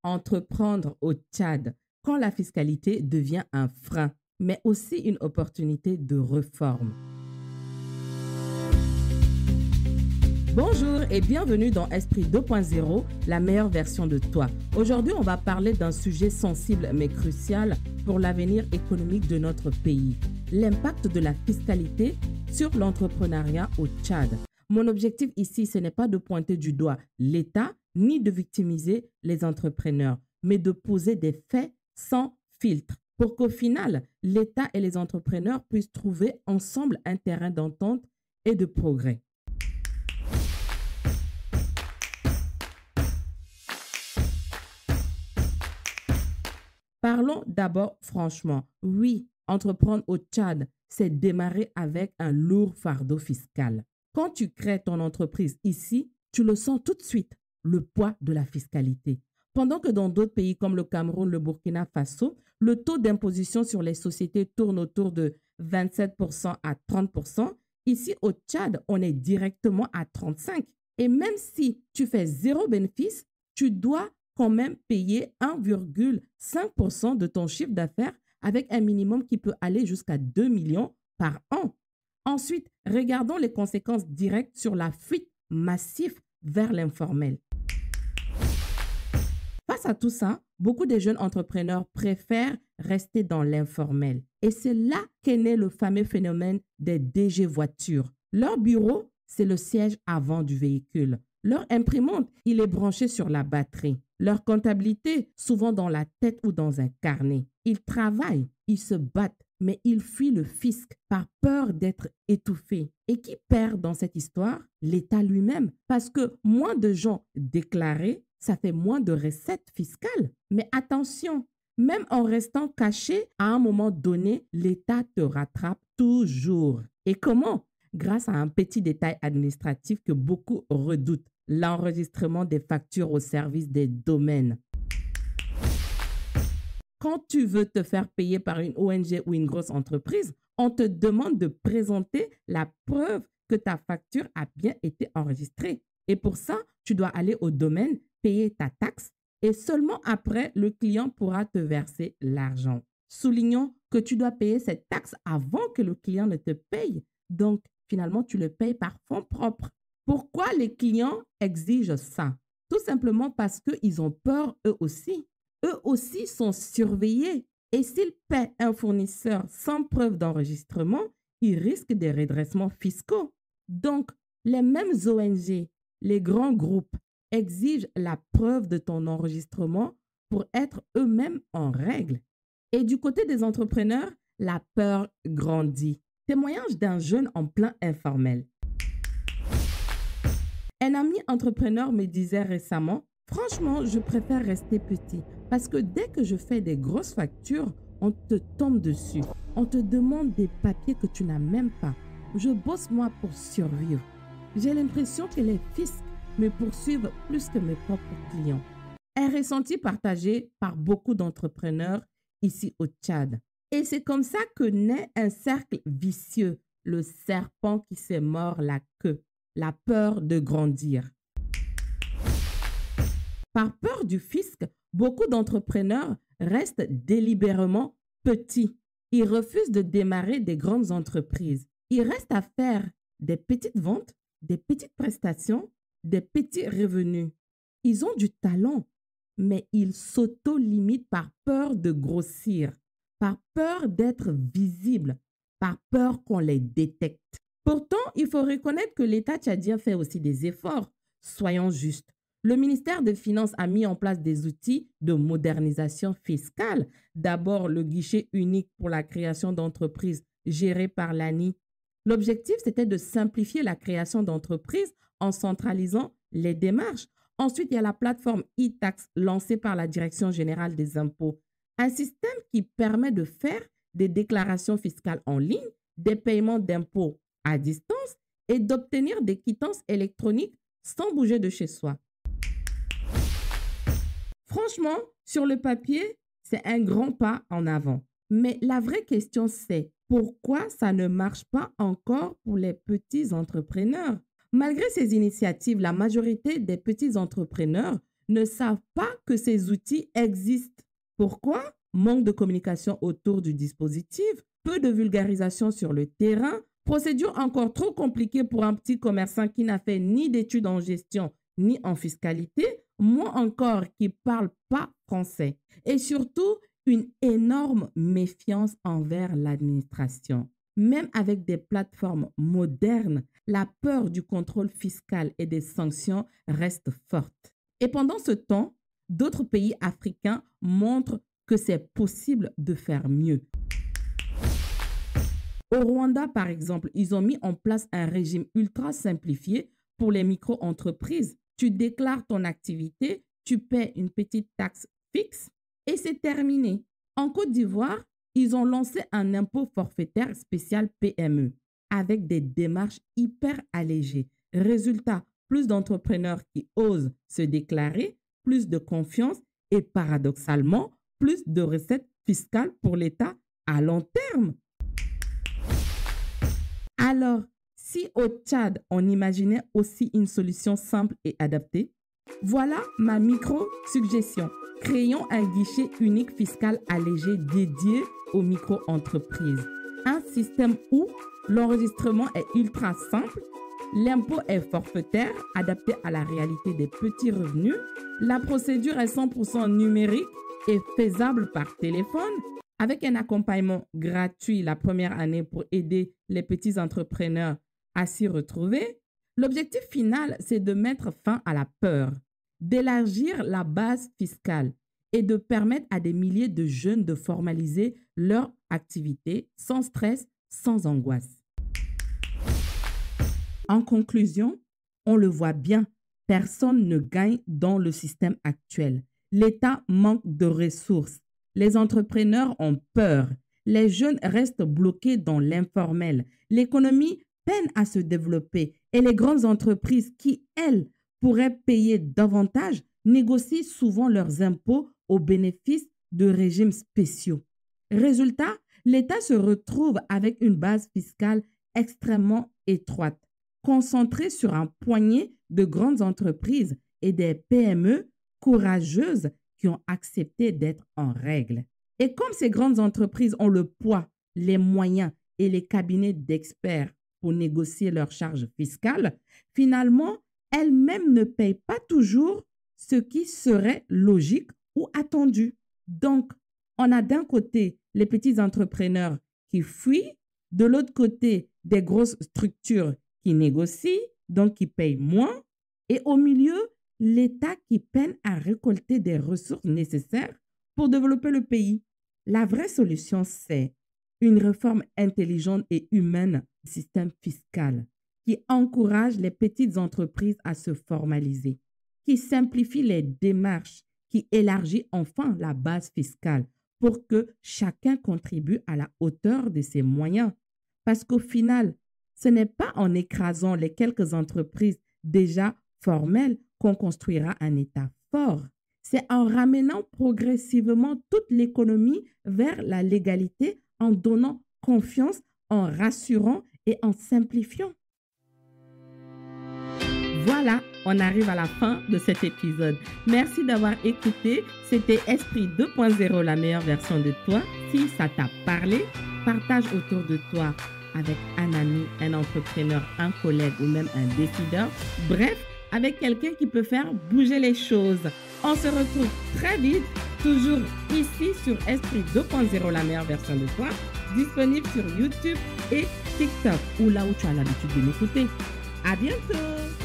Entreprendre au Tchad, quand la fiscalité devient un frein, mais aussi une opportunité de réforme. Bonjour et bienvenue dans Esprit 2.0, la meilleure version de toi. Aujourd'hui, on va parler d'un sujet sensible mais crucial pour l'avenir économique de notre pays, l'impact de la fiscalité sur l'entrepreneuriat au Tchad. Mon objectif ici, ce n'est pas de pointer du doigt l'État ni de victimiser les entrepreneurs, mais de poser des faits sans filtre pour qu'au final, l'État et les entrepreneurs puissent trouver ensemble un terrain d'entente et de progrès. Parlons d'abord franchement. Oui, entreprendre au Tchad, c'est démarrer avec un lourd fardeau fiscal. Quand tu crées ton entreprise ici, tu le sens tout de suite, le poids de la fiscalité. Pendant que dans d'autres pays comme le Cameroun, le Burkina Faso, le taux d'imposition sur les sociétés tourne autour de 27% à 30%, ici au Tchad, on est directement à 35%. Et même si tu fais zéro bénéfice, tu dois quand même payer 1,5% de ton chiffre d'affaires avec un minimum qui peut aller jusqu'à 2 millions par an. Ensuite, regardons les conséquences directes sur la fuite massive vers l'informel. Face à tout ça, beaucoup de jeunes entrepreneurs préfèrent rester dans l'informel. Et c'est là qu'est né le fameux phénomène des DG voitures. Leur bureau, c'est le siège avant du véhicule. Leur imprimante, il est branché sur la batterie. Leur comptabilité, souvent dans la tête ou dans un carnet. Ils travaillent, ils se battent, mais ils fuient le fisc par peur d'être étouffés. Et qui perd dans cette histoire? L'État lui-même. Parce que moins de gens déclarés, ça fait moins de recettes fiscales. Mais attention, même en restant caché, à un moment donné, l'État te rattrape toujours. Et comment? Grâce à un petit détail administratif que beaucoup redoutent, l'enregistrement des factures au service des domaines. Quand tu veux te faire payer par une ONG ou une grosse entreprise, on te demande de présenter la preuve que ta facture a bien été enregistrée. Et pour ça, tu dois aller au domaine, payer ta taxe et seulement après, le client pourra te verser l'argent. Soulignons que tu dois payer cette taxe avant que le client ne te paye. Donc, finalement, tu le payes par fonds propres. Pourquoi les clients exigent ça? Tout simplement parce qu'ils ont peur eux aussi. Eux aussi sont surveillés. Et s'ils paient un fournisseur sans preuve d'enregistrement, ils risquent des redressements fiscaux. Donc, les mêmes ONG, les grands groupes, exigent la preuve de ton enregistrement pour être eux-mêmes en règle. Et du côté des entrepreneurs, la peur grandit. Témoignage d'un jeune en plein informel. Un ami entrepreneur me disait récemment, « Franchement, je préfère rester petit parce que dès que je fais des grosses factures, on te tombe dessus. On te demande des papiers que tu n'as même pas. Je bosse moi pour survivre. J'ai l'impression que les fiscs me poursuivent plus que mes propres clients. » Un ressenti partagé par beaucoup d'entrepreneurs ici au Tchad. Et c'est comme ça que naît un cercle vicieux, le serpent qui se mord la queue, la peur de grandir. Par peur du fisc, beaucoup d'entrepreneurs restent délibérément petits. Ils refusent de démarrer des grandes entreprises. Ils restent à faire des petites ventes, des petites prestations, des petits revenus. Ils ont du talent, mais ils s'auto-limitent par peur de grossir, par peur d'être visibles, par peur qu'on les détecte. Pourtant, il faut reconnaître que l'État tchadien fait aussi des efforts. Soyons justes. Le ministère des Finances a mis en place des outils de modernisation fiscale. D'abord, le guichet unique pour la création d'entreprises géré par l'ANI. L'objectif, c'était de simplifier la création d'entreprises en centralisant les démarches. Ensuite, il y a la plateforme e-tax lancée par la Direction générale des impôts. Un système qui permet de faire des déclarations fiscales en ligne, des paiements d'impôts à distance et d'obtenir des quittances électroniques sans bouger de chez soi. Franchement, sur le papier, c'est un grand pas en avant. Mais la vraie question, c'est pourquoi ça ne marche pas encore pour les petits entrepreneurs? Malgré ces initiatives, la majorité des petits entrepreneurs ne savent pas que ces outils existent. Pourquoi? Manque de communication autour du dispositif, peu de vulgarisation sur le terrain, procédure encore trop compliquée pour un petit commerçant qui n'a fait ni d'études en gestion ni en fiscalité, moins encore qui ne parle pas français. Et surtout, une énorme méfiance envers l'administration. Même avec des plateformes modernes, la peur du contrôle fiscal et des sanctions reste forte. Et pendant ce temps, d'autres pays africains montrent que c'est possible de faire mieux. Au Rwanda, par exemple, ils ont mis en place un régime ultra simplifié pour les micro-entreprises. Tu déclares ton activité, tu paies une petite taxe fixe et c'est terminé. En Côte d'Ivoire, ils ont lancé un impôt forfaitaire spécial PME avec des démarches hyper allégées. Résultat, plus d'entrepreneurs qui osent se déclarer, plus de confiance et paradoxalement, plus de recettes fiscales pour l'État à long terme. Alors, si au Tchad, on imaginait aussi une solution simple et adaptée, voilà ma micro-suggestion. Créons un guichet unique fiscal allégé dédié aux micro-entreprises. Un système où l'enregistrement est ultra simple, l'impôt est forfaitaire, adapté à la réalité des petits revenus, la procédure est 100% numérique et faisable par téléphone, avec un accompagnement gratuit la première année pour aider les petits entrepreneurs à s'y retrouver. L'objectif final, c'est de mettre fin à la peur, d'élargir la base fiscale et de permettre à des milliers de jeunes de formaliser leur activité sans stress, sans angoisse. En conclusion, on le voit bien, personne ne gagne dans le système actuel. L'État manque de ressources. Les entrepreneurs ont peur. Les jeunes restent bloqués dans l'informel. L'économie peine à se développer et les grandes entreprises qui, elles, pourraient payer davantage, négocient souvent leurs impôts au bénéfice de régimes spéciaux. Résultat, l'État se retrouve avec une base fiscale extrêmement étroite, concentrée sur un poignet de grandes entreprises et des PME courageuses qui ont accepté d'être en règle. Et comme ces grandes entreprises ont le poids, les moyens et les cabinets d'experts pour négocier leurs charges fiscales, finalement, elles-mêmes ne payent pas toujours ce qui serait logique ou attendu. Donc, on a d'un côté les petits entrepreneurs qui fuient, de l'autre côté des grosses structures qui négocient, donc qui payent moins, et au milieu, l'État qui peine à récolter des ressources nécessaires pour développer le pays. La vraie solution, c'est une réforme intelligente et humaine du système fiscal qui encourage les petites entreprises à se formaliser, qui simplifie les démarches, qui élargit enfin la base fiscale pour que chacun contribue à la hauteur de ses moyens. Parce qu'au final, ce n'est pas en écrasant les quelques entreprises déjà formelles qu'on construira un État fort. C'est en ramenant progressivement toute l'économie vers la légalité, en donnant confiance, en rassurant et en simplifiant. Voilà, on arrive à la fin de cet épisode. Merci d'avoir écouté. C'était Esprit 2.0, la meilleure version de toi. Si ça t'a parlé, partage autour de toi avec un ami, un entrepreneur, un collègue ou même un décideur. Bref, avec quelqu'un qui peut faire bouger les choses. On se retrouve très vite, toujours ici sur Esprit 2.0, la meilleure version de toi, disponible sur YouTube et TikTok, ou là où tu as l'habitude de m'écouter. À bientôt!